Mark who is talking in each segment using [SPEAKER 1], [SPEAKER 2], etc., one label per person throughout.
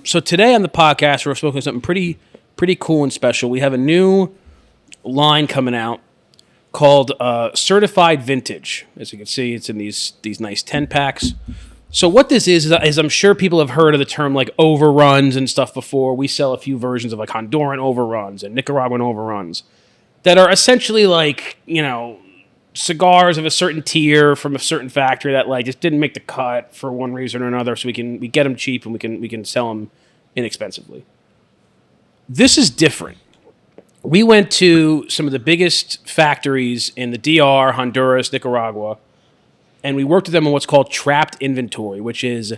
[SPEAKER 1] So today on the podcast, we're smoking something pretty cool and special. We have a new line coming out called Certified Vintage. As you can see, it's in these nice 10 packs. So what this is I'm sure people have heard of the term like overruns and stuff before. We sell a few versions of like Honduran overruns and Nicaraguan overruns that are essentially like, cigars of a certain tier from a certain factory that like just didn't make the cut for one reason or another. So we get them cheap and we can sell them inexpensively. This is different. We went to some of the biggest factories in the DR, Honduras, Nicaragua, and we worked with them on what's called trapped inventory, which is,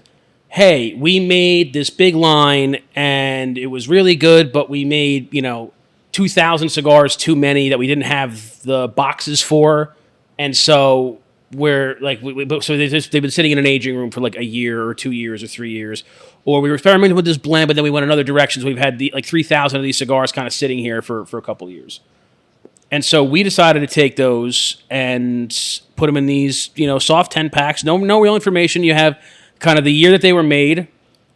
[SPEAKER 1] hey, we made this big line and it was really good, but we made, 2,000 cigars too many that we didn't have the boxes for. And so we're like, they've been sitting in an aging room for like a year or 2 years or 3 years. Or we were experimenting with this blend, but then we went another direction. So we've had 3,000 of these cigars kind of sitting here for a couple of years. And so we decided to take those and put them in these, soft 10 packs. No real information. You have kind of the year that they were made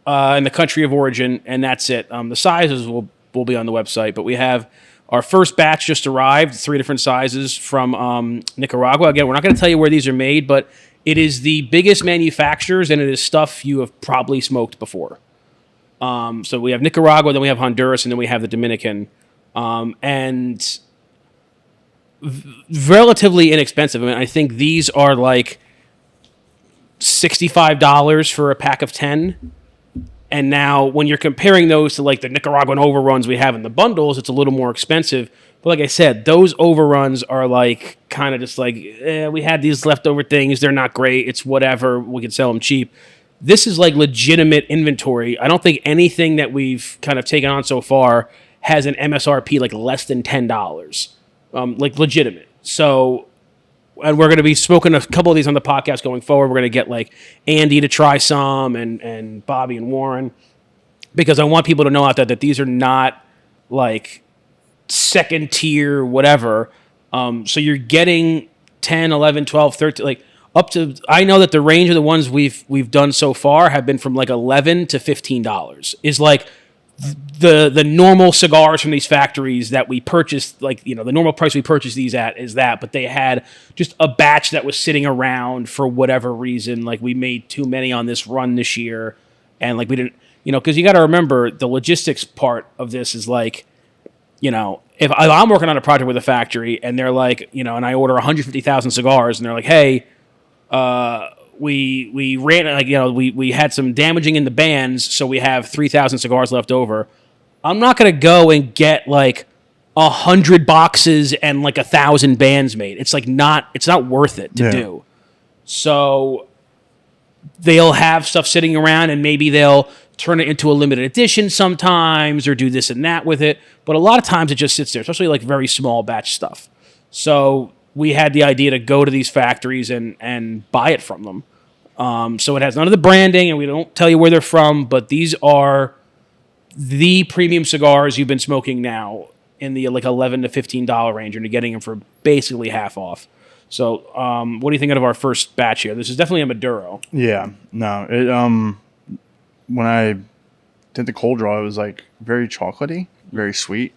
[SPEAKER 1] and the country of origin, and that's it. The sizes will be on the website, but we have our first batch just arrived, 3 different sizes from Nicaragua. Again, we're not going to tell you where these are made, but it is the biggest manufacturers, and it is stuff you have probably smoked before. So we have Nicaragua, then we have Honduras, and then we have the Dominican. And relatively inexpensive. I mean, I think these are like $65 for a pack of 10. And now when you're comparing those to like the Nicaraguan overruns we have in the bundles, it's a little more expensive. But like I said, those overruns are like kind of just like, we had these leftover things. They're not great. It's whatever. We can sell them cheap. This is like legitimate inventory. I don't think anything that we've kind of taken on so far has an MSRP like less than $10. Like legitimate. So, and we're going to be smoking a couple of these on the podcast going forward. We're going to get like Andy to try some and Bobby and Warren, because I want people to know out there that these are not like second tier, whatever. So you're getting 10, 11, 12, 13, like up to, I know that the range of the ones we've done so far have been from like $11 to $15 is like the normal cigars from these factories that we purchased, like, the normal price we purchased these at is that, but they had just a batch that was sitting around for whatever reason. Like we made too many on this run this year. And like we didn't, because you got to remember the logistics part of this is like, if I'm working on a project with a factory and they're like, and I order 150,000 cigars and they're like, hey, we ran, like, we had some damaging in the bands, so we have 3,000 cigars left over. I'm not going to go and get like 100 boxes and like 1,000 bands made. It's like it's not worth it to do. So they'll have stuff sitting around and maybe they'll turn it into a limited edition sometimes or do this and that with it. But a lot of times it just sits there, especially like very small batch stuff. So we had the idea to go to these factories and buy it from them. So it has none of the branding, and we don't tell you where they're from, but these are the premium cigars you've been smoking now in the like $11 to $15 range, and you're getting them for basically half off. So what do you think of our first batch here? This is definitely a Maduro.
[SPEAKER 2] Yeah, no. It when I did the cold draw, it was like very chocolatey, very sweet.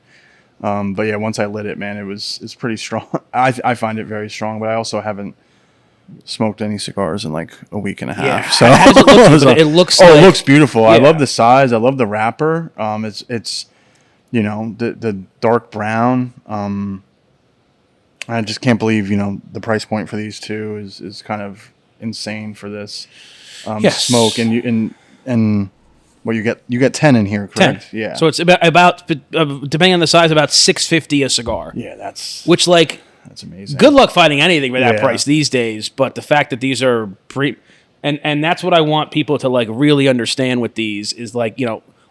[SPEAKER 2] But yeah, once I lit it, man, it's pretty strong. I find it very strong, but I also haven't smoked any cigars in like a week and a half.
[SPEAKER 1] Yeah.
[SPEAKER 2] So
[SPEAKER 1] how does it look? It looks
[SPEAKER 2] it
[SPEAKER 1] like,
[SPEAKER 2] looks beautiful.
[SPEAKER 1] Yeah.
[SPEAKER 2] I love the size. I love the wrapper. It's the dark brown. I just can't believe the price point for these two is kind of insane for this smoke. And well, you get 10 in here, correct?
[SPEAKER 1] 10.
[SPEAKER 2] Yeah.
[SPEAKER 1] So it's about depending on the size, about $6.50 a cigar.
[SPEAKER 2] Yeah, that's amazing.
[SPEAKER 1] Good luck finding anything for that price these days. But the fact that these are and that's what I want people to like really understand with these is like,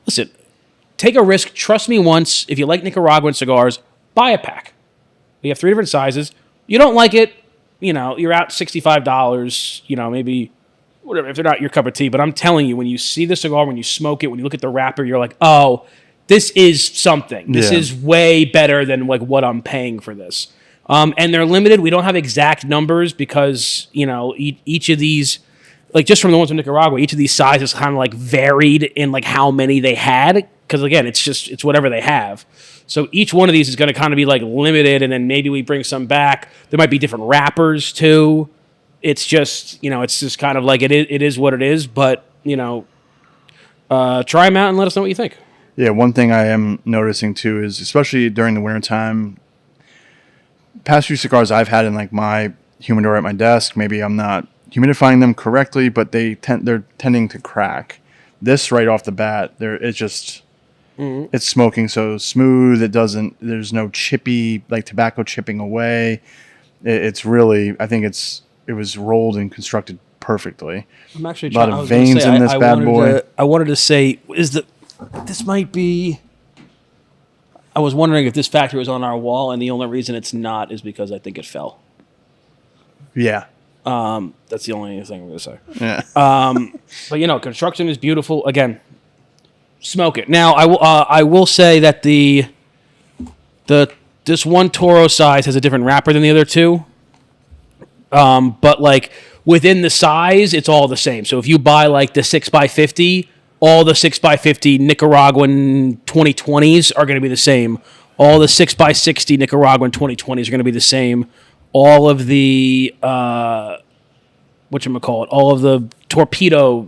[SPEAKER 1] listen, take a risk. Trust me once. If you like Nicaraguan cigars, buy a pack. We have 3 different sizes. You don't like it, you're out $65. Maybe whatever if they're not your cup of tea. But I'm telling you, when you see the cigar, when you smoke it, when you look at the wrapper, you're like, oh, this is something. This is way better than like what I'm paying for this. And they're limited. We don't have exact numbers because, each of these like just from the ones in Nicaragua, each of these sizes kind of like varied in like how many they had. Because again, it's whatever they have. So each one of these is going to kind of be like limited, and then maybe we bring some back. There might be different wrappers too. It's just it's just kind of like it is what it is. But try them out and let us know what you think.
[SPEAKER 2] Yeah, one thing I am noticing too is, especially during the wintertime, past few cigars I've had in like my humidor at my desk, maybe I'm not humidifying them correctly, but they're tending to crack. This right off the bat, it's smoking so smooth. There's no chippy, like tobacco chipping away. It's really, I think it was rolled and constructed perfectly.
[SPEAKER 1] I'm actually
[SPEAKER 2] a lot of veins in this bad boy.
[SPEAKER 1] I wanted to say, this might be. I was wondering if this factory was on our wall, and the only reason it's not is because I think it fell.
[SPEAKER 2] Yeah.
[SPEAKER 1] That's the only thing I'm going to say.
[SPEAKER 2] Yeah.
[SPEAKER 1] But construction is beautiful. Again, smoke it. Now I will say that this one Toro size has a different wrapper than the other two. But like within the size, it's all the same. So if you buy like the 6x50, all the 6x50 Nicaraguan 2020s are going to be the same. All the 6x60 Nicaraguan 2020s are going to be the same. All of the all of the torpedo,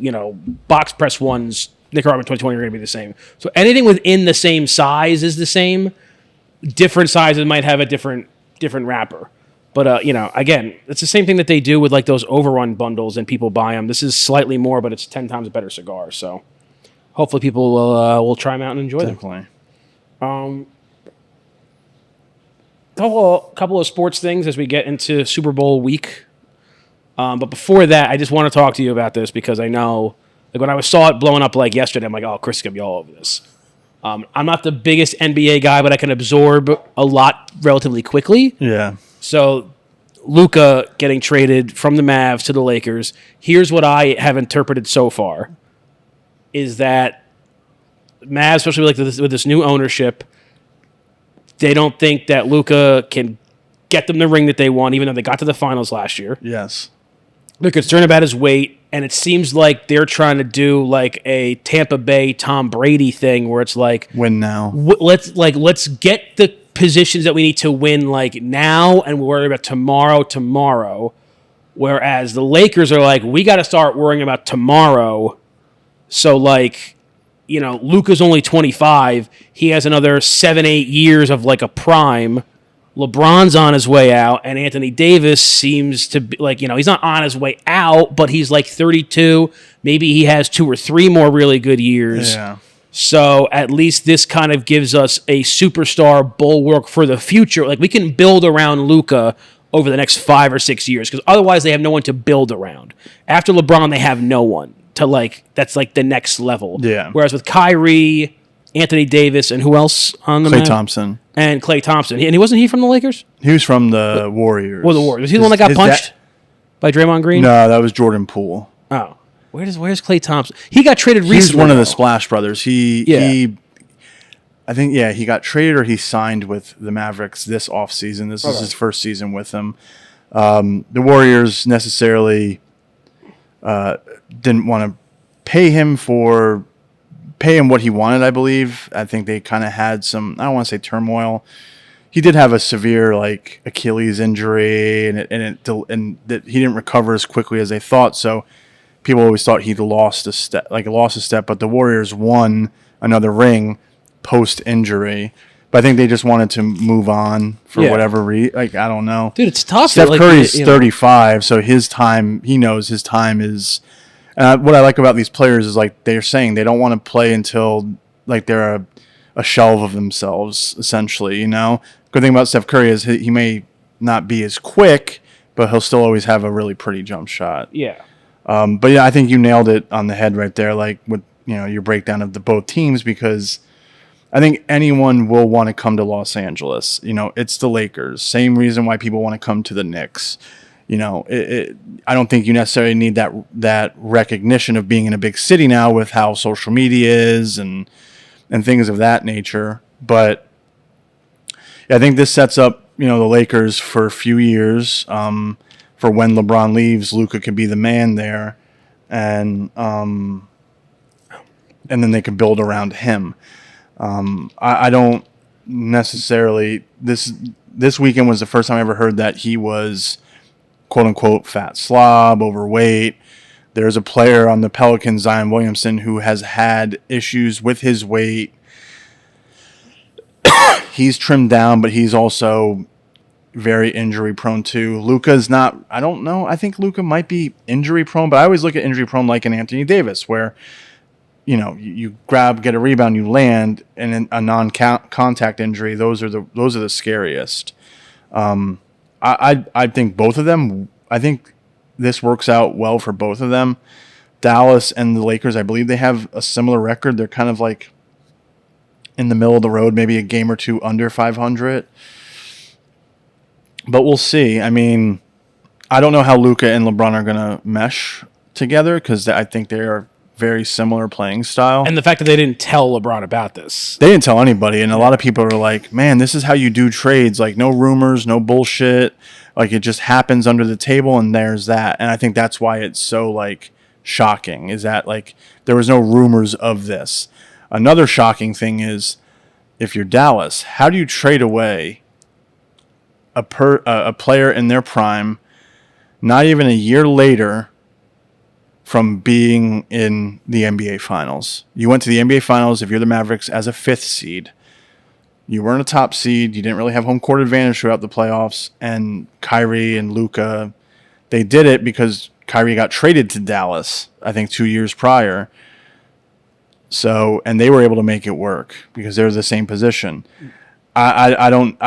[SPEAKER 1] box press ones, Nicaraguan 2020 are going to be the same. So anything within the same size is the same. Different sizes might have a different wrapper. But, again, it's the same thing that they do with like those overrun bundles and people buy them. This is slightly more, but it's 10 times a better cigar. So hopefully people will try them out and enjoy them.
[SPEAKER 2] Definitely.
[SPEAKER 1] Couple of sports things as we get into Super Bowl week. But before that, I just want to talk to you about this because I know, like when I saw it blowing up like yesterday, I'm like, oh, Chris is going to be all over this. I'm not the biggest NBA guy, but I can absorb a lot relatively quickly.
[SPEAKER 2] Yeah. So
[SPEAKER 1] Luka getting traded from the Mavs to the Lakers. Here's what I have interpreted so far: is that Mavs, especially like with this new ownership, they don't think that Luka can get them the ring that they want, even though they got to the finals last year.
[SPEAKER 2] Yes.
[SPEAKER 1] They're concerned about his weight, and it seems like they're trying to do like a Tampa Bay Tom Brady thing, where it's like
[SPEAKER 2] win now.
[SPEAKER 1] Let's get the positions that we need to win like now, and we'll worry about tomorrow. Whereas the Lakers are like, we got to start worrying about tomorrow. So like, Luka's only 25. He has another 7-8 years of like a prime. LeBron's on his way out, and Anthony Davis seems to be like, he's not on his way out, but he's like 32. Maybe he has 2 or 3 more really good years.
[SPEAKER 2] Yeah.
[SPEAKER 1] So at least this kind of gives us a superstar bulwark for the future. Like we can build around Luka over the next 5 or 6 years, because otherwise they have no one to build around. After LeBron, they have no one to like. That's like the next level.
[SPEAKER 2] Yeah.
[SPEAKER 1] Whereas with Kyrie, Anthony Davis, and who else on the
[SPEAKER 2] Klay Thompson.
[SPEAKER 1] And Klay Thompson. And wasn't he from the Lakers?
[SPEAKER 2] He was from the Warriors.
[SPEAKER 1] Well, the Warriors. Was he the one that got punched by Draymond Green?
[SPEAKER 2] No, that was Jordan Poole.
[SPEAKER 1] Oh. Where's Klay Thompson? He got traded recently.
[SPEAKER 2] He's one of the Splash Brothers. I think he got traded or he signed with the Mavericks this offseason. This is his first season with them. The Warriors necessarily didn't want to pay him what he wanted, I believe. I think they kind of had some, I don't want to say turmoil. He did have a severe like Achilles injury, and that he didn't recover as quickly as they thought. So people always thought he'd lost a step. But the Warriors won another ring post injury. But I think they just wanted to move on for whatever reason. Like, I don't know.
[SPEAKER 1] Dude, it's tough.
[SPEAKER 2] Steph Curry's 35, so his time, he knows his time is. What I like about these players is like they're saying they don't want to play until like they're a shell of themselves, essentially. Good thing about Steph Curry is he may not be as quick, but he'll still always have a really pretty jump shot.
[SPEAKER 1] Yeah.
[SPEAKER 2] But yeah, I think you nailed it on the head right there, like with your breakdown of the both teams, because I think anyone will want to come to Los Angeles. It's the Lakers. Same reason why people want to come to the Knicks. I don't think you necessarily need that recognition of being in a big city now with how social media is and things of that nature. But yeah, I think this sets up the Lakers for a few years. For when LeBron leaves, Luka could be the man there. and then they can build around him. I don't necessarily this weekend was the first time I ever heard that he was quote unquote fat slob, overweight. There's a player on the Pelicans, Zion Williamson, who has had issues with his weight. He's trimmed down, but he's also very injury prone too. Luka's not, I don't know. I think Luka might be injury prone, but I always look at injury prone like an Anthony Davis, where, you grab, get a rebound, you land, and a non-contact injury, those are the scariest. I think both of them, I think this works out well for both of them. Dallas and the Lakers, I believe they have a similar record. They're kind of like in the middle of the road, maybe a game or two under 500. But we'll see. I mean, I don't know how Luka and LeBron are going to mesh together because I think they are very similar playing style.
[SPEAKER 1] And the fact that they didn't tell LeBron about this.
[SPEAKER 2] They didn't tell anybody. And a lot of people are like, man, this is how you do trades. Like, no rumors, no bullshit. Like, it just happens under the table and there's that. And I think that's why it's so, like, shocking, is that, like, there was no rumors of this. Another shocking thing is, if you're Dallas, how do you trade away a player in their prime, not even a year later from being in the NBA Finals? You went to the NBA Finals, if you're the Mavericks, as a 5th seed. You weren't a top seed. You didn't really have home court advantage throughout the playoffs. And Kyrie and Luka, they did it because Kyrie got traded to Dallas, I think 2 years prior. So, and they were able to make it work because they're the same position. I don't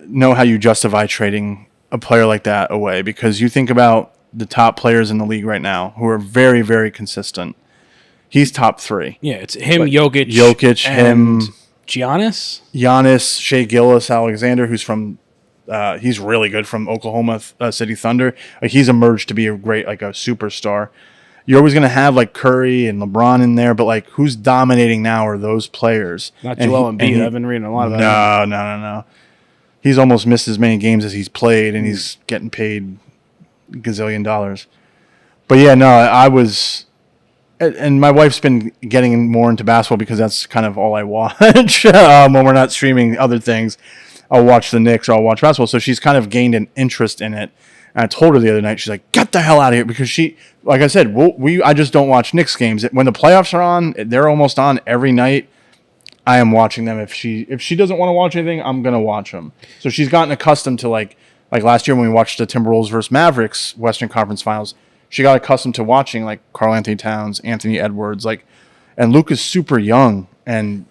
[SPEAKER 2] know how you justify trading a player like that away, because you think about the top players in the league right now who are very, very consistent. He's top 3.
[SPEAKER 1] Yeah, it's him,
[SPEAKER 2] But
[SPEAKER 1] Jokic,
[SPEAKER 2] him,
[SPEAKER 1] Giannis,
[SPEAKER 2] Shea Gilgeous-Alexander, who's from he's really good, from Oklahoma City Thunder. Like, he's emerged to be a great, like, a superstar. You're always going to have, like, Curry and LeBron in there, but, like, who's dominating now are those players.
[SPEAKER 1] Not Joel Embiid. I've been reading a lot about him.
[SPEAKER 2] No. He's almost missed as many games as he's played, and he's getting paid gazillion dollars. But yeah, no, I was, and my wife's been getting more into basketball because that's kind of all I watch when we're not streaming other things. I'll watch the Knicks or I'll watch basketball. So she's kind of gained an interest in it. And I told her the other night, she's like, "Get the hell out of here!" Because she, like I said, I just don't watch Knicks games. When the playoffs are on, they're almost on every night. I am watching them. If she doesn't want to watch anything, I'm gonna watch them. So she's gotten accustomed to, like last year when we watched the Timberwolves versus Mavericks Western Conference Finals. She got accustomed to watching, like, Karl Anthony Towns, Anthony Edwards, like, and Luka's super young. And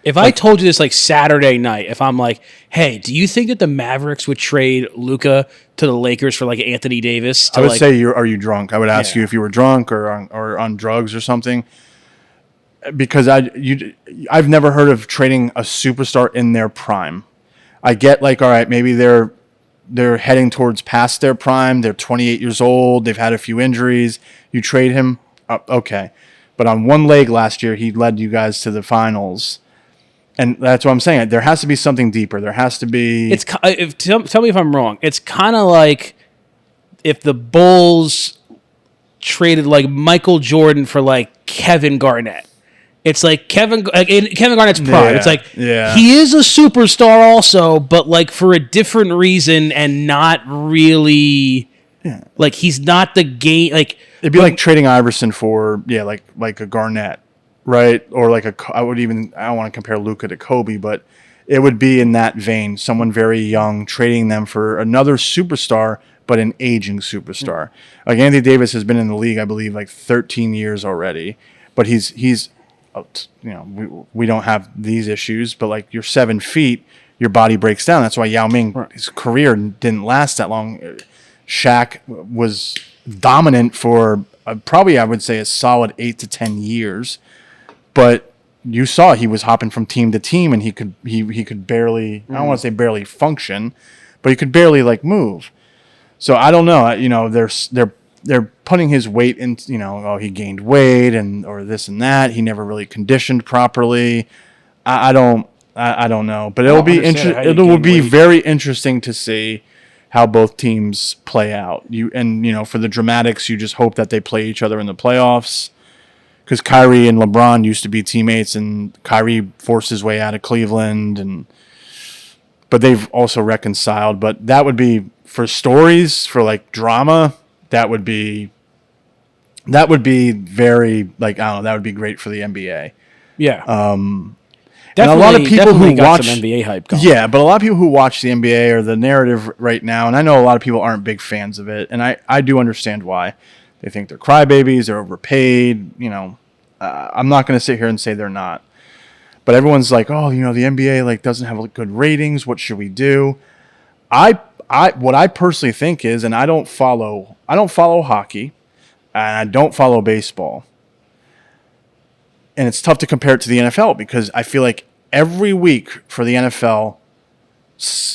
[SPEAKER 1] if I told you this, like, Saturday night, if I'm like, hey, do you think that the Mavericks would trade Luka to the Lakers for, like, Anthony Davis?
[SPEAKER 2] I would say, are you drunk? I would ask you if you were drunk or on drugs or something. Because I've never heard of trading a superstar in their prime. I get, like, all right, maybe they're heading towards past their prime. They're 28 years old. They've had a few injuries. You trade him, okay. But on one leg last year, he led you guys to the finals. And that's what I'm saying. There has to be something deeper. There has to be...
[SPEAKER 1] Tell me if I'm wrong. It's kind of like if the Bulls traded, like, Michael Jordan for, like, Kevin Garnett. It's like Kevin Garnett's prime.
[SPEAKER 2] Yeah,
[SPEAKER 1] it's like,
[SPEAKER 2] yeah.
[SPEAKER 1] He is a superstar also, but, like, for a different reason and not really, like, he's not the game. Like,
[SPEAKER 2] it'd be like trading Iverson for, like a Garnett, right? Or like I don't want to compare Luka to Kobe, but it would be in that vein. Someone very young, trading them for another superstar, but an aging superstar. Like, Anthony Davis has been in the league, I believe, like 13 years already, but he's we don't have these issues, but, like, you're 7 feet, your body breaks down. That's why Yao Ming, his career didn't last that long. Shaq was dominant for probably, I would say, a solid 8 to 10 years, but you saw he was hopping from team to team, and he could barely, I don't want to say barely function, but he could barely, like, move. So I don't know. They're putting his weight in, he gained weight or this and that. He never really conditioned properly. I don't know, but it will be very interesting to see how both teams play out. For the dramatics, you just hope that they play each other in the playoffs. Because Kyrie and LeBron used to be teammates, and Kyrie forced his way out of Cleveland, but they've also reconciled. But that would be for stories, for like drama. That would be very, like, I don't know. That would be great for the NBA.
[SPEAKER 1] Yeah.
[SPEAKER 2] And a lot of people who watch
[SPEAKER 1] some NBA hype going.
[SPEAKER 2] Yeah, but a lot of people who watch the NBA or the narrative right now, and I know a lot of people aren't big fans of it, and I do understand why. They think they're crybabies, they're overpaid. I'm not going to sit here and say they're not, but everyone's like, oh, the NBA like doesn't have good ratings. What should we do? What I personally think is, and I don't follow hockey, and I don't follow baseball. And it's tough to compare it to the NFL because I feel like every week for the NFL,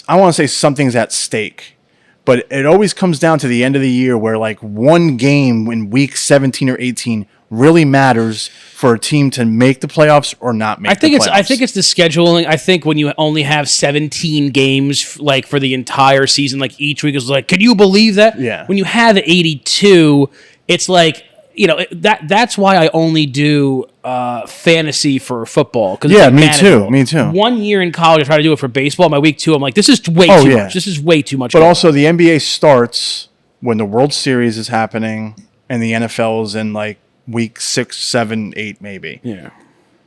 [SPEAKER 2] I want to say something's at stake. But it always comes down to the end of the year where like one game in week 17 or 18 really matters for a team to make the playoffs or not make the playoffs.
[SPEAKER 1] I think it's the scheduling. I think when you only have 17 games like for the entire season, like each week is like, can you believe that?
[SPEAKER 2] Yeah.
[SPEAKER 1] When you have 82, it's like, that's why I only do fantasy for football.
[SPEAKER 2] Yeah, me too.
[SPEAKER 1] 1 year in college, I try to do it for baseball. My week 2, I'm like, this is way too much. This is way too much.
[SPEAKER 2] But also, the NBA starts when the World Series is happening, and the NFL is in like week 6, 7, 8, maybe.
[SPEAKER 1] Yeah.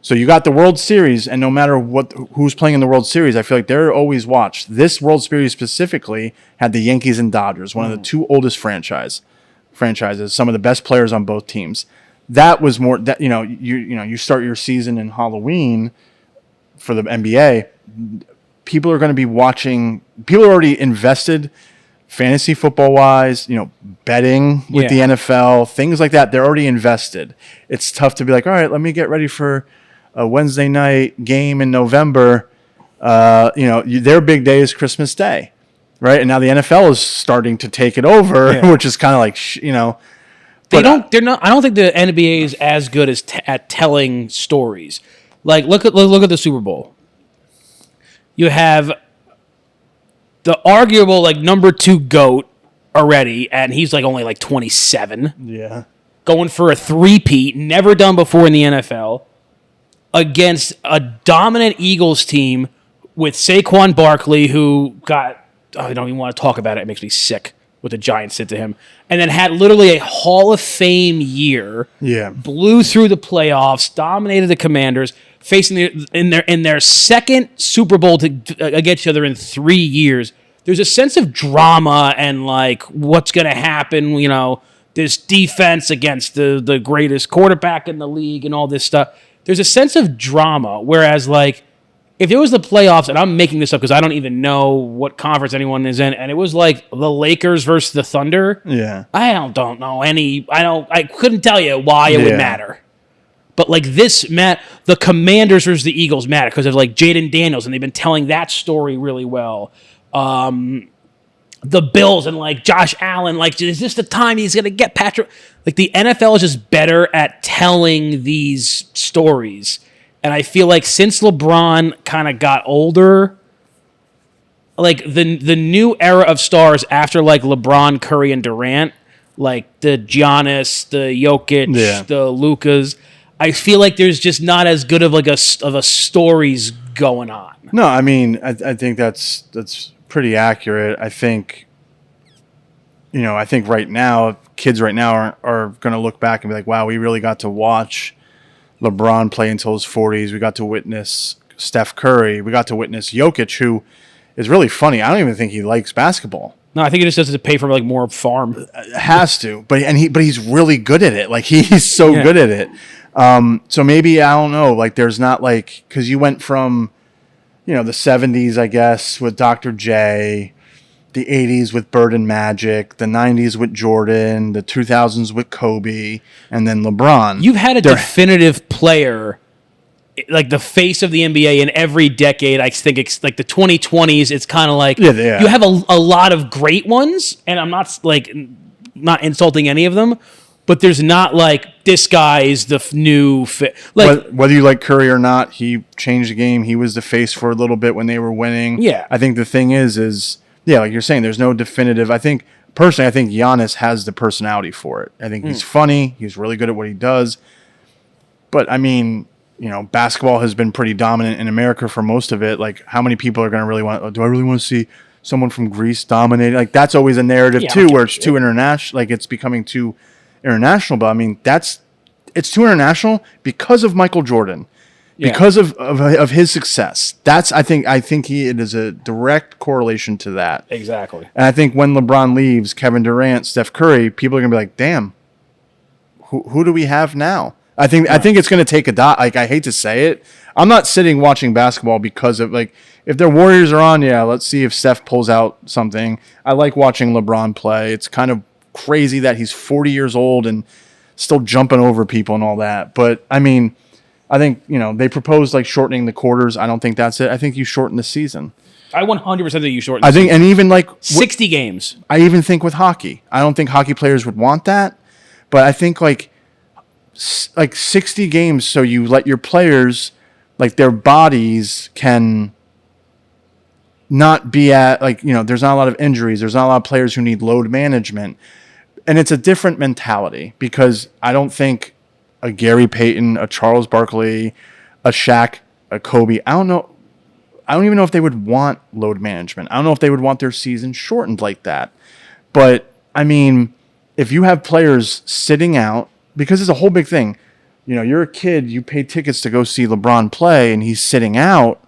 [SPEAKER 2] So you got the World Series, and no matter who's playing in the World Series, I feel like they're always watched. This World Series specifically had the Yankees and Dodgers, one of the two oldest franchises, some of the best players on both teams. That was more that you start your season in Halloween for the NBA. People are going to be watching. People are already invested fantasy football wise, betting with the NFL, things like that. They're already invested. It's tough to be like, all right, let me get ready for a Wednesday night game in November. Their big day is Christmas Day. Right, and now the NFL is starting to take it over, which is kind of like,
[SPEAKER 1] They're not. I don't think the NBA is as good at telling stories. Like look at the Super Bowl. You have the arguable like number 2 GOAT already, and he's like only like 27.
[SPEAKER 2] Yeah,
[SPEAKER 1] going for a three-peat, never done before in the NFL, against a dominant Eagles team with Saquon Barkley, who got. I don't even want to talk about it. It makes me sick what the Giants did to him. And then had literally a Hall of Fame year.
[SPEAKER 2] Yeah.
[SPEAKER 1] Blew through the playoffs, dominated the Commanders, facing in their second Super Bowl against each other in 3 years. There's a sense of drama and like what's going to happen, this defense against the greatest quarterback in the league and all this stuff. There's a sense of drama, whereas like if it was the playoffs, and I'm making this up because I don't even know what conference anyone is in, and it was like the Lakers versus the Thunder.
[SPEAKER 2] Yeah.
[SPEAKER 1] I don't know any. I couldn't tell you why it would matter. But like the Commanders versus the Eagles matter because of like Jaden Daniels, and they've been telling that story really well. The Bills and like Josh Allen, like is this the time he's gonna get Patrick? Like the NFL is just better at telling these stories. And I feel like since LeBron kind of got older, like the new era of stars after like LeBron, Curry, and Durant, like the Giannis, the Jokic, the Lukas, I feel like there's just not as good of like a stories going on.
[SPEAKER 2] No, I mean I think that's pretty accurate. I think right now kids right now are going to look back and be like, wow, we really got to watch LeBron play until his 40s. We got to witness Steph Curry. We got to witness Jokic, who is really funny. I don't even think he likes basketball.
[SPEAKER 1] No, I think he just does it to pay for like more farm.
[SPEAKER 2] Has to, but he's really good at it. Like he's so good at it. So maybe I don't know. Like there's not like because you went from, the 70s, I guess, with Dr. J, the 80s with Bird and Magic, the 90s with Jordan, the 2000s with Kobe, and then LeBron.
[SPEAKER 1] You've had a definitive player, like the face of the NBA in every decade. I think it's like the 2020s. It's kind of like you have a lot of great ones, and I'm not insulting any of them, but there's not like this guy is the new fit. Like
[SPEAKER 2] whether you like Curry or not, he changed the game. He was the face for a little bit when they were winning.
[SPEAKER 1] Yeah,
[SPEAKER 2] I think the thing is Yeah, like you're saying, there's no definitive. I think Giannis has the personality for it. I think he's funny. He's really good at what he does. But I mean, basketball has been pretty dominant in America for most of it. Like, how many people are going to really want? Do I really want to see someone from Greece dominate? Like, that's always a narrative too, where it's too international. Like, it's becoming too international. But I mean, it's too international because of Michael Jordan. Because of his success. I think it is a direct correlation to that.
[SPEAKER 1] Exactly.
[SPEAKER 2] And I think when LeBron leaves, Kevin Durant, Steph Curry, people are gonna be like, damn, who do we have now? I think it's gonna take a dot. Like, I hate to say it. I'm not sitting watching basketball because of, like, if their Warriors are on, let's see if Steph pulls out something. I like watching LeBron play. It's kind of crazy that he's 40 years old and still jumping over people and all that. But I mean, I think, they proposed like shortening the quarters. I don't think that's it. I think you shorten the season.
[SPEAKER 1] I 100% think you shorten
[SPEAKER 2] the season. And even like
[SPEAKER 1] 60 games.
[SPEAKER 2] I even think with hockey. I don't think hockey players would want that. But I think like 60 games, so you let your players, like, their bodies can not be at, like, there's not a lot of injuries. There's not a lot of players who need load management. And it's a different mentality, because I don't think a Gary Payton, a Charles Barkley, a Shaq, a Kobe, I don't even know if they would want load management. I don't know if they would want their season shortened like that. But I mean, if you have players sitting out, because it's a whole big thing. You're a kid, you pay tickets to go see LeBron play, and he's sitting out.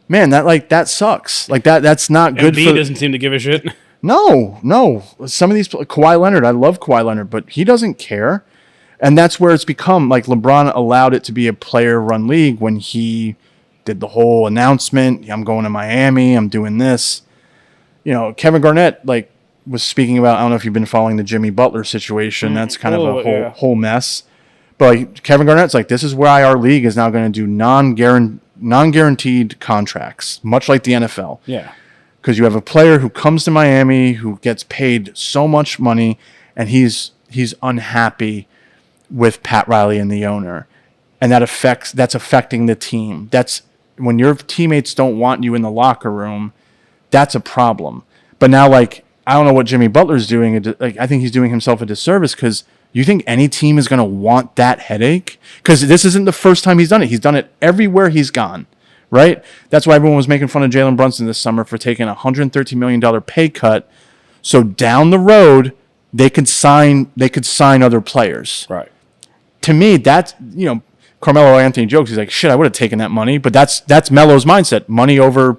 [SPEAKER 2] Man, that sucks. Like, that's not good.
[SPEAKER 1] Embiid doesn't seem to give a shit.
[SPEAKER 2] No. Some of these, Kawhi Leonard, I love Kawhi Leonard, but he doesn't care. And that's where it's become, like, LeBron allowed it to be a player-run league when he did the whole announcement, I'm going to Miami, I'm doing this. Kevin Garnett, like, was speaking about, I don't know if you've been following the Jimmy Butler situation. That's kind of a whole mess. But like, Kevin Garnett's like, this is why our league is now going to do non-guaranteed contracts, much like the NFL.
[SPEAKER 1] Yeah.
[SPEAKER 2] Because you have a player who comes to Miami who gets paid so much money, and he's unhappy with Pat Riley and the owner, and that's affecting the team. That's when your teammates don't want you in the locker room. That's a problem. But now, like, I don't know what Jimmy Butler's doing. Like, I think he's doing himself a disservice, because you think any team is going to want that headache? Because this isn't the first time he's done it. He's done it everywhere he's gone, right? That's why everyone was making fun of Jalen Brunson this summer for taking a $113 million pay cut. So down the road, they could sign other players.
[SPEAKER 1] Right.
[SPEAKER 2] To me, that's, Carmelo Anthony jokes. He's like, shit, I would have taken that money. But that's Melo's mindset. Money over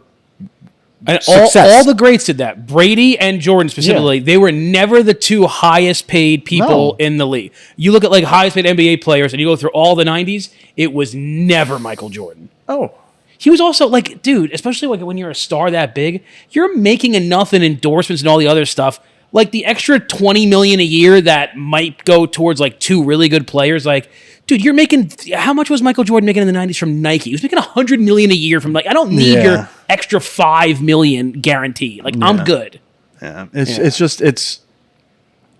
[SPEAKER 1] and
[SPEAKER 2] success.
[SPEAKER 1] All the greats did that. Brady and Jordan specifically, they were never the two highest paid people in the league. You look at, like, highest paid NBA players, and you go through all the 90s, it was never Michael Jordan.
[SPEAKER 2] Oh.
[SPEAKER 1] He was also, like, dude, especially like when you're a star that big, you're making enough in endorsements and all the other stuff. Like, the extra $20 million a year that might go towards, like, two really good players, like, dude, you're making, how much was Michael Jordan making in the 90s from Nike? He was making $100 million a year from, like, I don't need your extra $5 million guarantee. Like, I'm good.
[SPEAKER 2] Yeah. It's just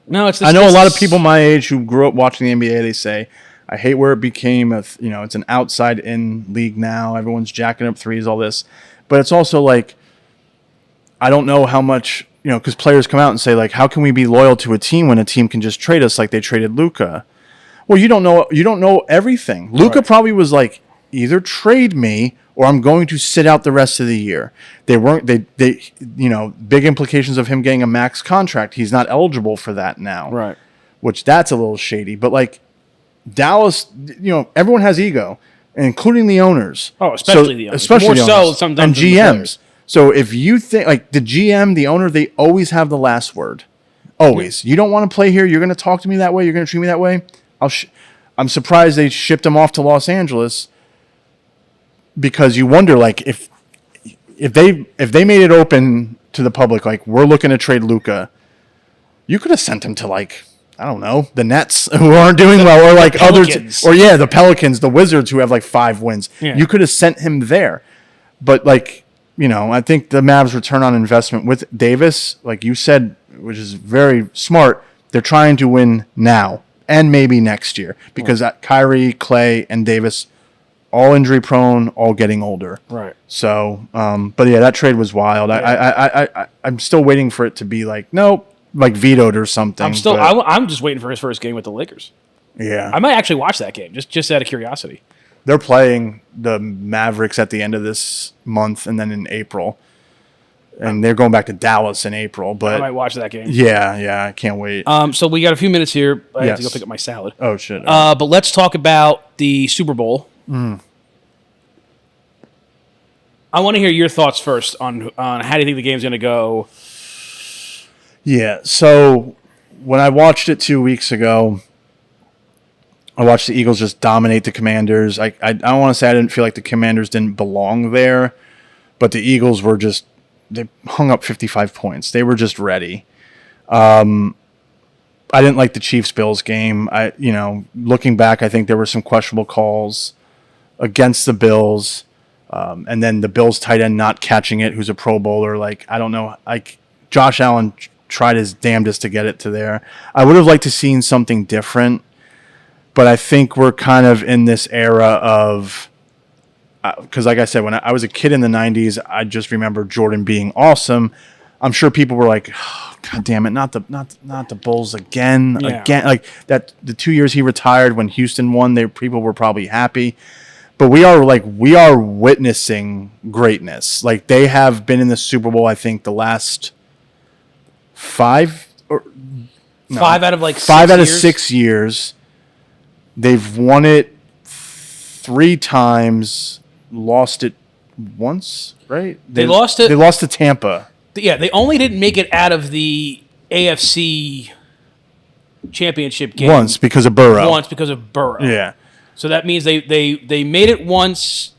[SPEAKER 1] no, it's
[SPEAKER 2] I know a lot of people my age who grew up watching the NBA, they say, I hate where it became it's an outside-in league now. Everyone's jacking up threes, all this. But it's also like, I don't know how much, because players come out and say, like, how can we be loyal to a team when a team can just trade us like they traded Luka? Well, you don't know everything. Luka probably was like, either trade me or I'm going to sit out the rest of the year. They big implications of him getting a max contract. He's not eligible for that now.
[SPEAKER 1] Right.
[SPEAKER 2] Which, that's a little shady. But, like, Dallas, everyone has ego, including the owners.
[SPEAKER 1] Oh, especially the owners.
[SPEAKER 2] Especially
[SPEAKER 1] more
[SPEAKER 2] the
[SPEAKER 1] so
[SPEAKER 2] owners.
[SPEAKER 1] sometimes
[SPEAKER 2] and GMs. So if you think, like, the GM, the owner, they always have the last word. Always. You don't want to play here. You're going to talk to me that way. You're going to treat me that way. I'm surprised they shipped him off to Los Angeles, because you wonder, like, if they made it open to the public, like, we're looking to trade Luka, you could have sent him to, like, I don't know, the Nets, who aren't doing well, or like others, the Pelicans, the Wizards, who have like 5 wins. Yeah. You could have sent him there, but, like, I think the Mavs' return on investment with Davis, like you said, which is very smart, they're trying to win now and maybe next year, because Kyrie, Clay, and Davis all injury prone, all getting older.
[SPEAKER 1] Right.
[SPEAKER 2] So, but yeah, that trade was wild. Yeah. I'm still waiting for it to be like, nope, like vetoed or something.
[SPEAKER 1] I'm just waiting for his first game with the Lakers.
[SPEAKER 2] Yeah.
[SPEAKER 1] I might actually watch that game just out of curiosity.
[SPEAKER 2] They're playing the Mavericks at the end of this month and then in April. And they're going back to Dallas in April. But
[SPEAKER 1] I might watch that game.
[SPEAKER 2] Yeah, I can't wait.
[SPEAKER 1] So we got a few minutes here. I have to go pick up my salad.
[SPEAKER 2] Oh, shit.
[SPEAKER 1] But let's talk about the Super Bowl. I want to hear your thoughts first on how do you think the game's going to go?
[SPEAKER 2] Yeah, so when I watched it 2 weeks ago, I watched the Eagles just dominate the Commanders. I don't want to say I didn't feel like the Commanders didn't belong there, but the Eagles were just, they hung up 55 points. They were just ready. I didn't like the Chiefs-Bills game. Looking back, I think there were some questionable calls against the Bills, and then the Bills tight end not catching it, who's a Pro Bowler. Like, I don't know. Like, Josh Allen tried his damnedest to get it to there. I would have liked to seen something different. But I think we're kind of in this era of, because like I said, when I was a kid in the 90s, I just remember Jordan being awesome. I'm sure people were like, oh, God damn it, not the Bulls again. Like that, the 2 years he retired when Houston won, people were probably happy. But we are witnessing greatness. Like, they have been in the Super Bowl, I think, the last 5
[SPEAKER 1] out of
[SPEAKER 2] 6 years. They've won it 3 times, lost it once, right?
[SPEAKER 1] They lost it.
[SPEAKER 2] They lost to Tampa.
[SPEAKER 1] Yeah, they only didn't make it out of the AFC championship game
[SPEAKER 2] Once because of Burrow. Yeah.
[SPEAKER 1] So that means they made it once.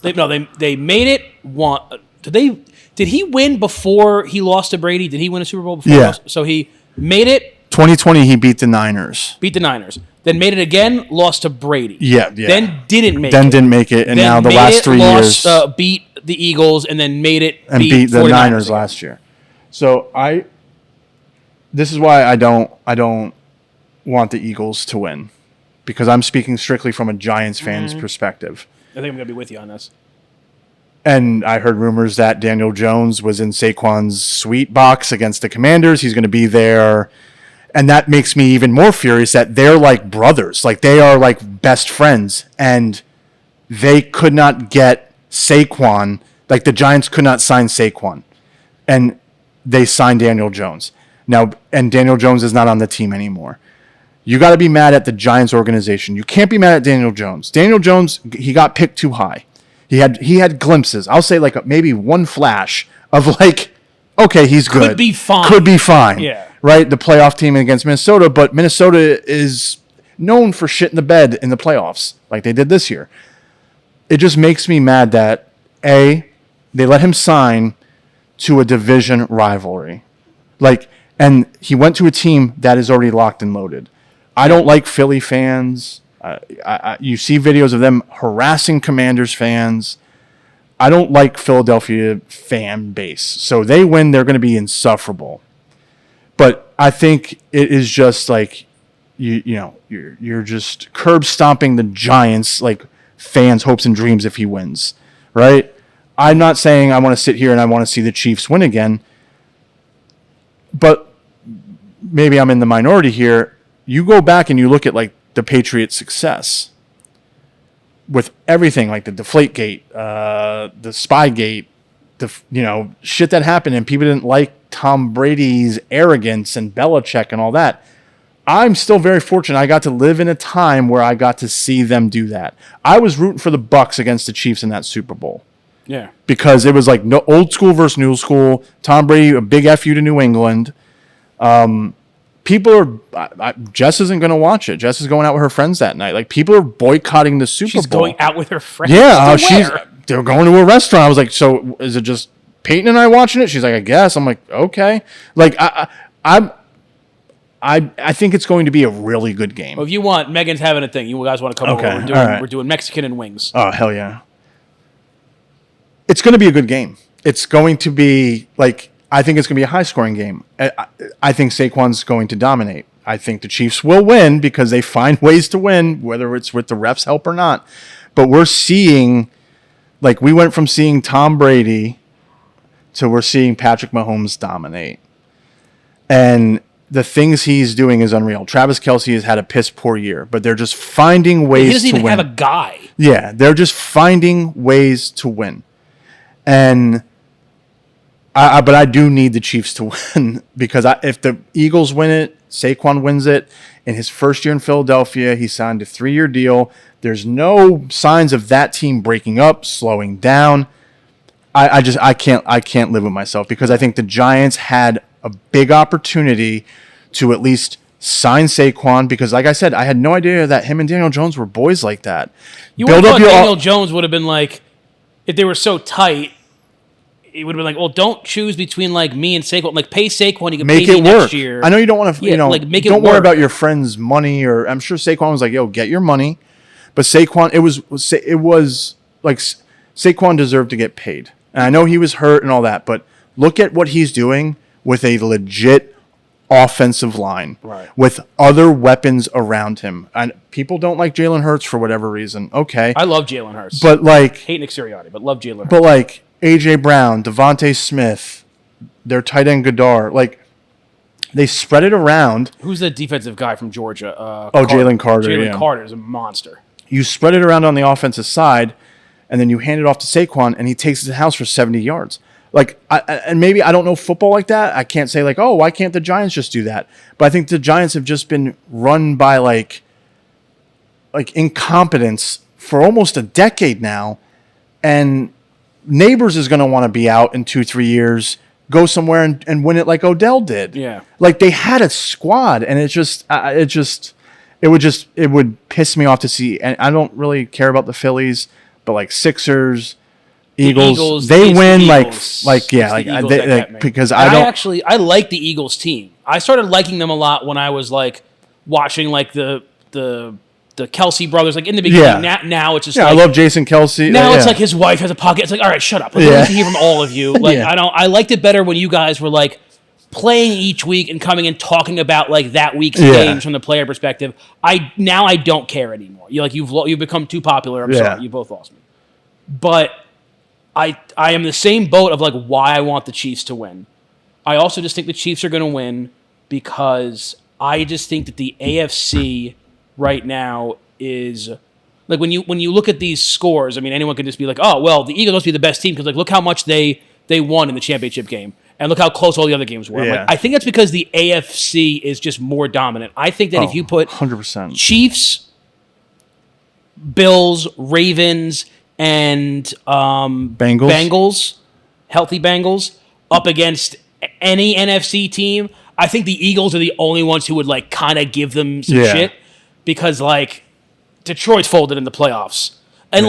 [SPEAKER 1] They made it one. Did he win before he lost to Brady? Did he win a Super Bowl before?
[SPEAKER 2] Yeah.
[SPEAKER 1] So he made it.
[SPEAKER 2] 2020, he beat the Niners.
[SPEAKER 1] Then made it again, lost to Brady.
[SPEAKER 2] Yeah.
[SPEAKER 1] Then didn't make it.
[SPEAKER 2] And now the last 3 years.
[SPEAKER 1] Beat the Eagles, and then made it.
[SPEAKER 2] And beat the Niners last year. So this is why I don't want the Eagles to win. Because I'm speaking strictly from a Giants fan's perspective.
[SPEAKER 1] I think I'm going to be with you on this.
[SPEAKER 2] And I heard rumors that Daniel Jones was in Saquon's suite box against the Commanders. He's going to be there. And that makes me even more furious that they're like brothers. Like, they are like best friends. And they could not get Saquon. Like, the Giants could not sign Saquon. And they signed Daniel Jones. Now, and Daniel Jones is not on the team anymore. You got to be mad at the Giants organization. You can't be mad at Daniel Jones. Daniel Jones, he got picked too high. He had glimpses. I'll say like maybe one flash of like, okay, he's good. Could be fine.
[SPEAKER 1] Yeah.
[SPEAKER 2] Right? The playoff team against Minnesota, but Minnesota is known for shit in the bed in the playoffs, like they did this year. It just makes me mad that, A, they let him sign to a division rivalry. Like, and he went to a team that is already locked and loaded. I don't like Philly fans. You see videos of them harassing Commanders fans. I don't like Philadelphia fan base. So they win, they're going to be insufferable. But I think it is just like you're just curb stomping the Giants, like fans' hopes and dreams if he wins, right? I'm not saying I want to sit here and I want to see the Chiefs win again, but maybe I'm in the minority here. You go back and you look at like the Patriots' success with everything, like the Deflategate, the Spygate, shit that happened, and people didn't like Tom Brady's arrogance and Belichick and all that. I'm still very fortunate. I got to live in a time where I got to see them do that. I was rooting for the Bucs against the Chiefs in that Super Bowl.
[SPEAKER 1] Yeah.
[SPEAKER 2] Because it was like no old school versus new school. Tom Brady, a big F you to New England. People are. Jess isn't going to watch it. Jess is going out with her friends that night. Like, people are boycotting the Super Bowl.
[SPEAKER 1] She's going out with her friends.
[SPEAKER 2] Yeah, they're going to a restaurant. I was like, so is it just Peyton and I watching it? She's like, I guess. I'm like, okay. Like, I think it's going to be a really good game.
[SPEAKER 1] Well, if you want, Megan's having a thing. You guys want to come over? We're doing Mexican and wings.
[SPEAKER 2] Oh, hell yeah. It's going to be a good game. It's going to be, like, I think it's going to be a high-scoring game. I think Saquon's going to dominate. I think the Chiefs will win because they find ways to win, whether it's with the refs' help or not. But we're seeing, like, we went from seeing Tom Brady to we're seeing Patrick Mahomes dominate. And the things he's doing is unreal. Travis Kelce has had a piss poor year, but they're just finding ways to win. He
[SPEAKER 1] doesn't even have a guy.
[SPEAKER 2] Yeah, they're just finding ways to win. And but I do need the Chiefs to win because if the Eagles win it, Saquon wins it. In his first year in Philadelphia, he signed a 3-year deal. There's no signs of that team breaking up, slowing down. I can't live with myself because I think the Giants had a big opportunity to at least sign Saquon because, like I said, I had no idea that him and Daniel Jones were boys like that.
[SPEAKER 1] You would have thought Daniel Jones would have been like, if they were so tight, it would have been like, well, don't choose between like me and Saquon. Like pay Saquon, you can
[SPEAKER 2] make
[SPEAKER 1] pay
[SPEAKER 2] it
[SPEAKER 1] me
[SPEAKER 2] work.
[SPEAKER 1] Next year.
[SPEAKER 2] I know you don't want to,
[SPEAKER 1] like make it
[SPEAKER 2] don't
[SPEAKER 1] work.
[SPEAKER 2] worry about your friend's money. Or I'm sure Saquon was like, yo, get your money. But Saquon, it was like Saquon deserved to get paid. And I know he was hurt and all that, but look at what he's doing with a legit offensive line, with other weapons around him. And people don't like Jalen Hurts for whatever reason. Okay,
[SPEAKER 1] I love Jalen Hurts,
[SPEAKER 2] but like
[SPEAKER 1] hate Nick Sirianni, but love Jalen Hurts.
[SPEAKER 2] But like AJ Brown, Devontae Smith, their tight end Goddard, like they spread it around.
[SPEAKER 1] Who's the defensive guy from Georgia?
[SPEAKER 2] Jalen Carter.
[SPEAKER 1] Jalen Carter is a monster.
[SPEAKER 2] You spread it around on the offensive side, and then you hand it off to Saquon, and he takes it to the house for 70 yards. Like, and maybe I don't know football like that. I can't say like, oh, why can't the Giants just do that? But I think the Giants have just been run by like incompetence for almost a decade now, and Neighbors is going to want to be out in 2-3 years, go somewhere and win it like Odell did.
[SPEAKER 1] Yeah,
[SPEAKER 2] like they had a squad, and it would piss me off to see. And I don't really care about the Phillies, but like Sixers. Eagles, they win because
[SPEAKER 1] I like the Eagles team. I started liking them a lot when I was like watching like the Kelce brothers like in the beginning. Now it's just
[SPEAKER 2] I love Jason Kelce.
[SPEAKER 1] Now it's like his wife has a pocket. It's like, all right, shut up. Like, I need to hear from all of you. Like I liked it better when you guys were like playing each week and coming and talking about like that week's games from the player perspective. I don't care anymore. You've become too popular. I'm sorry, you both lost me. But I am the same boat of like why I want the Chiefs to win. I also just think the Chiefs are going to win because I just think that the AFC right now is like when you look at these scores. I mean, anyone can just be like, oh well, the Eagles must be the best team because like look how much they won in the championship game and look how close all the other games were. Like, I think that's because the AFC is just more dominant. I think that if you put
[SPEAKER 2] 100%
[SPEAKER 1] Chiefs, Bills, Ravens, and Bengals, healthy Bengals, up against any NFC team, I think the Eagles are the only ones who would like kind of give them some shit because like Detroit's folded in the playoffs. And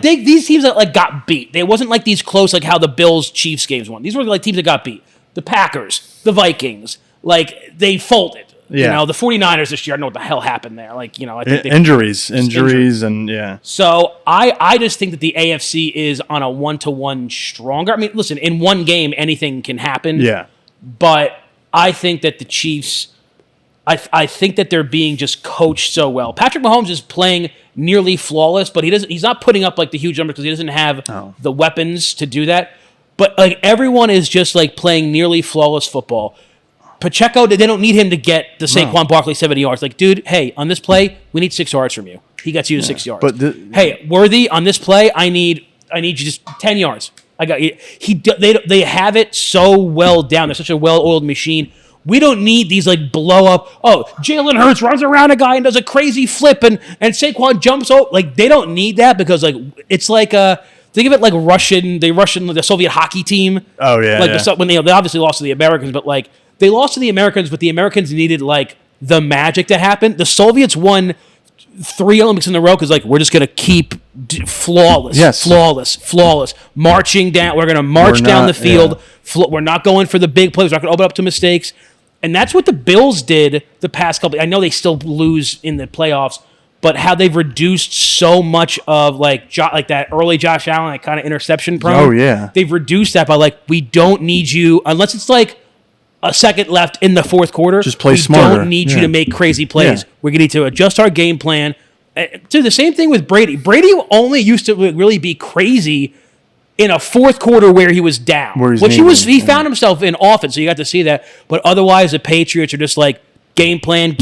[SPEAKER 1] these teams that like got beat. They wasn't like these close like how the Bills Chiefs games won. These were like teams that got beat. The Packers, the Vikings, like they folded. You know, the 49ers this year, I don't know what the hell happened there. Like, you know, I think
[SPEAKER 2] injuries and
[SPEAKER 1] So I just think that the AFC is on a 1-to-1 stronger. I mean, listen, in one game anything can happen.
[SPEAKER 2] Yeah.
[SPEAKER 1] But I think that the Chiefs, I think that they're being just coached so well. Patrick Mahomes is playing nearly flawless, but he's not putting up like the huge numbers because he doesn't have the weapons to do that. But like everyone is just like playing nearly flawless football. Pacheco, they don't need him to get the Saquon Barkley 70 yards. Like, dude, hey, on this play, we need 6 yards from you. He gets you to 6 yards. But hey, Worthy, on this play, I need you just 10 yards. I got you. They have it so well down. They're such a well-oiled machine. We don't need these like blow up. Oh, Jalen Hurts runs around a guy and does a crazy flip, and Saquon jumps out. Like they don't need that because like it's like think of it like the Soviet hockey team.
[SPEAKER 2] Oh yeah.
[SPEAKER 1] Like when they obviously lost to the Americans, but like they lost to the Americans, but the Americans needed like the magic to happen. The Soviets won 3 Olympics in a row because like we're just gonna keep flawless, marching down. We're gonna march down the field. Yeah. We're not going for the big plays. We're not gonna open up to mistakes. And that's what the Bills did the past couple. I know they still lose in the playoffs, but how they've reduced so much of like that early Josh Allen, like kind of interception prone.
[SPEAKER 2] Oh yeah,
[SPEAKER 1] they've reduced that by like we don't need you unless it's like a second left in the fourth quarter.
[SPEAKER 2] Just play smarter.
[SPEAKER 1] We don't need you to make crazy plays.
[SPEAKER 2] Yeah.
[SPEAKER 1] We're going to need to adjust our game plan, Dude, the same thing with Brady. Brady only used to really be crazy in a fourth quarter where he was down, he found himself in offense, so you got to see that. But otherwise, the Patriots are just like game plan,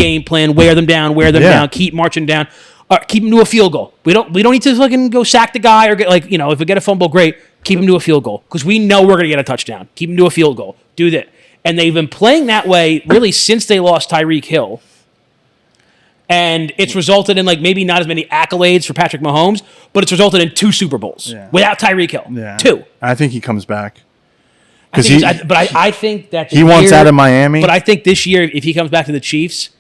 [SPEAKER 1] wear them down, keep marching down, keep them to a field goal. We don't need to fucking go sack the guy or get if we get a fumble, great, keep him to a field goal because we know we're gonna get a touchdown. Keep him to a field goal. Do that, and they've been playing that way really since they lost Tyreek Hill. And it's resulted in maybe not as many accolades for Patrick Mahomes, but it's resulted in 2 Super Bowls without Tyreek Hill. Yeah. 2.
[SPEAKER 2] I think he comes back.
[SPEAKER 1] I think that
[SPEAKER 2] he wants out of Miami.
[SPEAKER 1] But I think this year, if he comes back to the Chiefs,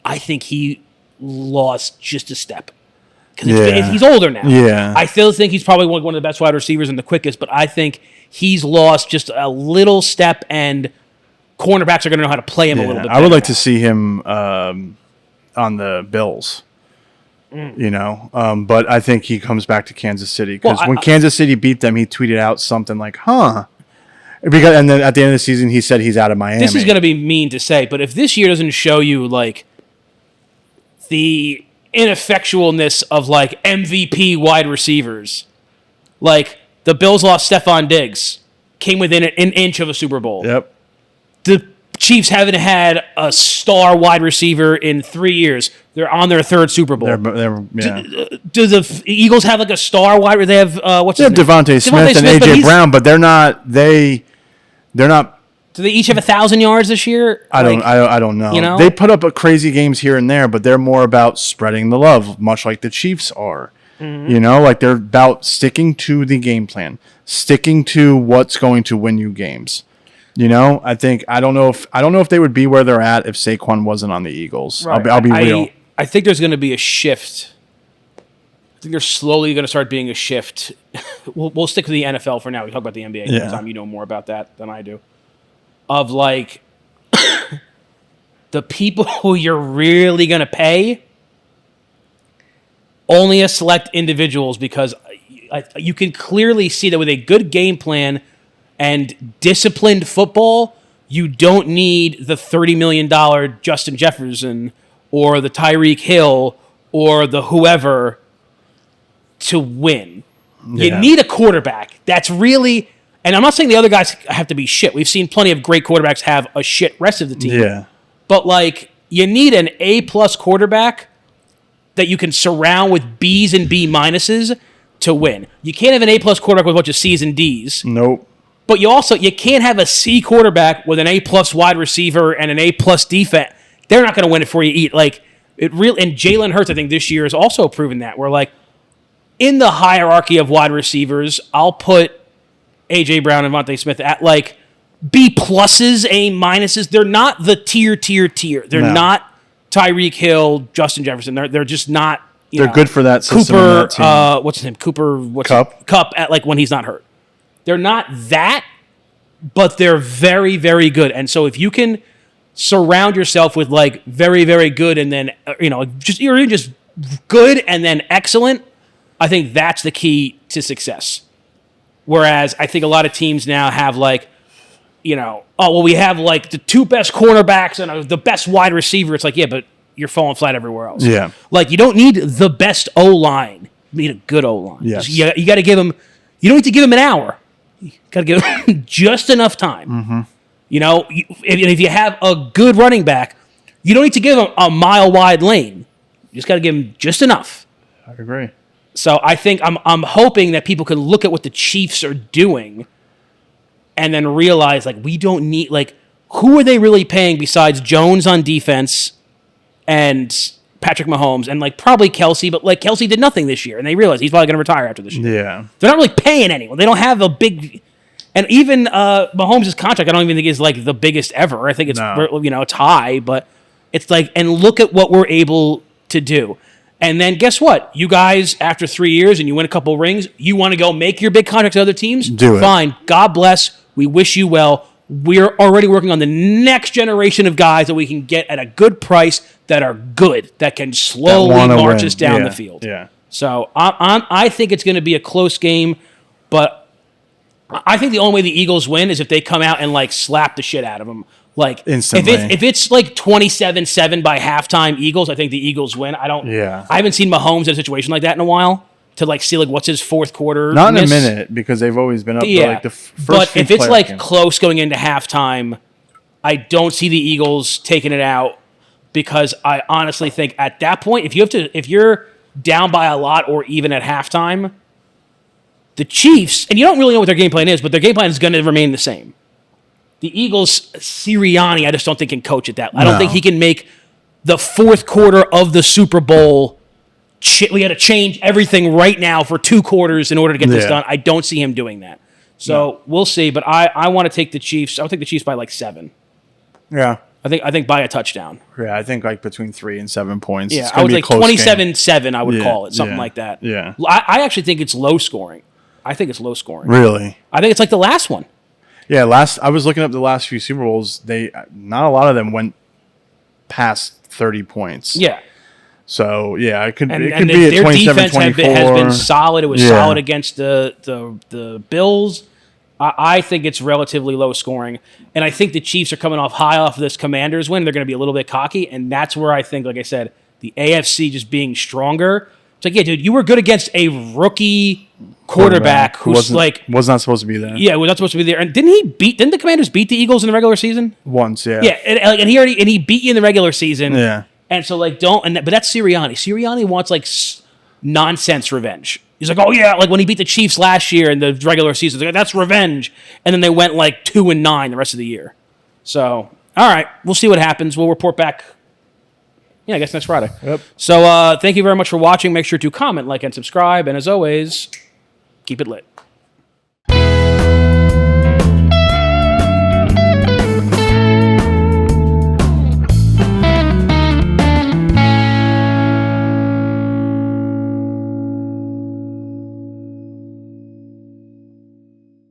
[SPEAKER 1] I think he lost just a step. Because he's older now.
[SPEAKER 2] Yeah.
[SPEAKER 1] I still think he's probably one of the best wide receivers and the quickest, but I think he's lost just a little step, and cornerbacks are going to know how to play him a little bit better.
[SPEAKER 2] I would like to see him on the Bills, but I think he comes back to Kansas City because when Kansas City beat them, he tweeted out something like, and then at the end of the season, he said he's out of Miami.
[SPEAKER 1] This is going to be mean to say, but if this year doesn't show you the ineffectualness of MVP wide receivers, the Bills lost Stephon Diggs, came within an inch of a Super Bowl.
[SPEAKER 2] Yep.
[SPEAKER 1] The Chiefs haven't had a star wide receiver in 3 years. They're on their 3rd Super Bowl. Do the Eagles have a star wide? They have what's his name?
[SPEAKER 2] Devontae Smith and AJ Brown, but they're not. They're not.
[SPEAKER 1] Do they each have 1,000 yards this year?
[SPEAKER 2] I don't know. They put up crazy games here and there, but they're more about spreading the love, much like the Chiefs are. Mm-hmm. They're about sticking to the game plan, sticking to what's going to win you games. I don't know if they would be where they're at if Saquon wasn't on the Eagles. Right. I'll be real.
[SPEAKER 1] I think there's going to be a shift. I think there's slowly going to start being a shift. We'll stick with the NFL for now. We talk about the NBA next time. You know more about that than I do. Of the people who you're really going to pay, only a select individuals, because you can clearly see that with a good game plan and disciplined football, you don't need the $30 million Justin Jefferson or the Tyreek Hill or the whoever to win. You need a quarterback that's really, and I'm not saying the other guys have to be shit. We've seen plenty of great quarterbacks have a shit rest of the team.
[SPEAKER 2] Yeah.
[SPEAKER 1] But you need an A+ quarterback that you can surround with B's and B minuses to win. You can't have an A+ quarterback with a bunch of C's and D's.
[SPEAKER 2] Nope.
[SPEAKER 1] But you can't have a C quarterback with an A+ wide receiver and an A+ defense. They're not going to win it for you. And Jalen Hurts, I think this year has also proven that. We're in the hierarchy of wide receivers, I'll put AJ Brown and Devontae Smith at B+, A-. They're not the tier. They're not Tyreek Hill, Justin Jefferson. They're just not.
[SPEAKER 2] They're good for that system.
[SPEAKER 1] Cooper,
[SPEAKER 2] and that team.
[SPEAKER 1] What's his name? Cooper.
[SPEAKER 2] Kupp
[SPEAKER 1] at when he's not hurt. They're not that, but they're very, very good. And so if you can surround yourself with very, very good, and then you're just good and then excellent, I think that's the key to success. Whereas I think a lot of teams now have we have the 2 best cornerbacks and the best wide receiver. It's but you're falling flat everywhere else.
[SPEAKER 2] Yeah.
[SPEAKER 1] You don't need the best O-line. You need a good O-line.
[SPEAKER 2] Yes.
[SPEAKER 1] You got to give them, you don't need to give them an hour. You got to give them just enough time.
[SPEAKER 2] Mm-hmm.
[SPEAKER 1] If you have a good running back, you don't need to give them a mile-wide lane. You just got to give them just enough.
[SPEAKER 2] I agree.
[SPEAKER 1] So I think I'm hoping that people can look at what the Chiefs are doing and then realize we don't need who are they really paying besides Jones on defense and Patrick Mahomes and probably Kelsey, but Kelsey did nothing this year and they realize he's probably going to retire after this year.
[SPEAKER 2] Yeah.
[SPEAKER 1] They're not really paying anyone. They don't have a big, and even Mahomes' contract I don't even think is the biggest ever. I think it's it's high, but it's and look at what we're able to do. And then guess what? You guys, after 3 years and you win a couple rings, you want to go make your big contracts to other teams?
[SPEAKER 2] Do it.
[SPEAKER 1] Fine. God bless. We wish you well. We're already working on the next generation of guys that we can get at a good price that are good, that can slowly march us down the field.
[SPEAKER 2] Yeah.
[SPEAKER 1] So I think it's going to be a close game, but I think the only way the Eagles win is if they come out and slap the shit out of them. Like
[SPEAKER 2] Instantly.
[SPEAKER 1] if it's like 27-7 by halftime Eagles, I think the Eagles win. I haven't seen Mahomes in a situation like that in a while to like see like what's his fourth quarter.
[SPEAKER 2] Not in a minute because they've always been up.
[SPEAKER 1] Yeah,
[SPEAKER 2] Like the first
[SPEAKER 1] but
[SPEAKER 2] few
[SPEAKER 1] if it's
[SPEAKER 2] playoff
[SPEAKER 1] like
[SPEAKER 2] games.
[SPEAKER 1] close going into halftime, I don't see the Eagles taking it out because I honestly think at that point, if you're down by a lot or even at halftime, the Chiefs, and you don't really know what their game plan is, but their game plan is going to remain the same. The Eagles, Sirianni, I just don't think can coach at that. I don't think he can make the fourth quarter of the Super Bowl. We had to change everything right now for 2 quarters in order to get this done. I don't see him doing that. So we'll see. But I want to take the Chiefs. I'll take the Chiefs by like 7.
[SPEAKER 2] Yeah.
[SPEAKER 1] I think by a touchdown.
[SPEAKER 2] Yeah, I think like between 3 and 7 points.
[SPEAKER 1] Yeah,
[SPEAKER 2] It's
[SPEAKER 1] I
[SPEAKER 2] gonna
[SPEAKER 1] would
[SPEAKER 2] be a
[SPEAKER 1] like
[SPEAKER 2] close game.
[SPEAKER 1] 27-7, I would call it. Something like that.
[SPEAKER 2] Yeah.
[SPEAKER 1] I actually think it's low scoring. I think it's low scoring.
[SPEAKER 2] Really?
[SPEAKER 1] I think it's like the last one.
[SPEAKER 2] Yeah, I was looking up the last few Super Bowls. Not a lot of them went past 30 points.
[SPEAKER 1] Yeah.
[SPEAKER 2] So, yeah, it could be
[SPEAKER 1] Their
[SPEAKER 2] a 27-24.
[SPEAKER 1] defense has been solid. It was solid against the Bills. I think it's relatively low scoring. And I think the Chiefs are coming high off of this Commanders win. They're going to be a little bit cocky. And that's where I think, like I said, the AFC just being stronger. It's like, yeah, dude, you were good against a rookie quarterback who's
[SPEAKER 2] was not supposed to be there.
[SPEAKER 1] Yeah, was not supposed to be there. And didn't the Commanders beat the Eagles in the regular season?
[SPEAKER 2] Once, yeah.
[SPEAKER 1] Yeah, and he beat you in the regular season.
[SPEAKER 2] Yeah.
[SPEAKER 1] And so but that's Sirianni. Sirianni wants like nonsense revenge. He's like, oh yeah, like when he beat the Chiefs last year in the regular season, like, that's revenge. And then they went like 2-9 the rest of the year. So, all right, we'll see what happens. We'll report back. Yeah, I guess next Friday.
[SPEAKER 2] Yep.
[SPEAKER 1] So thank you very much for watching. Make sure to comment, like, and subscribe. And as always, keep it lit.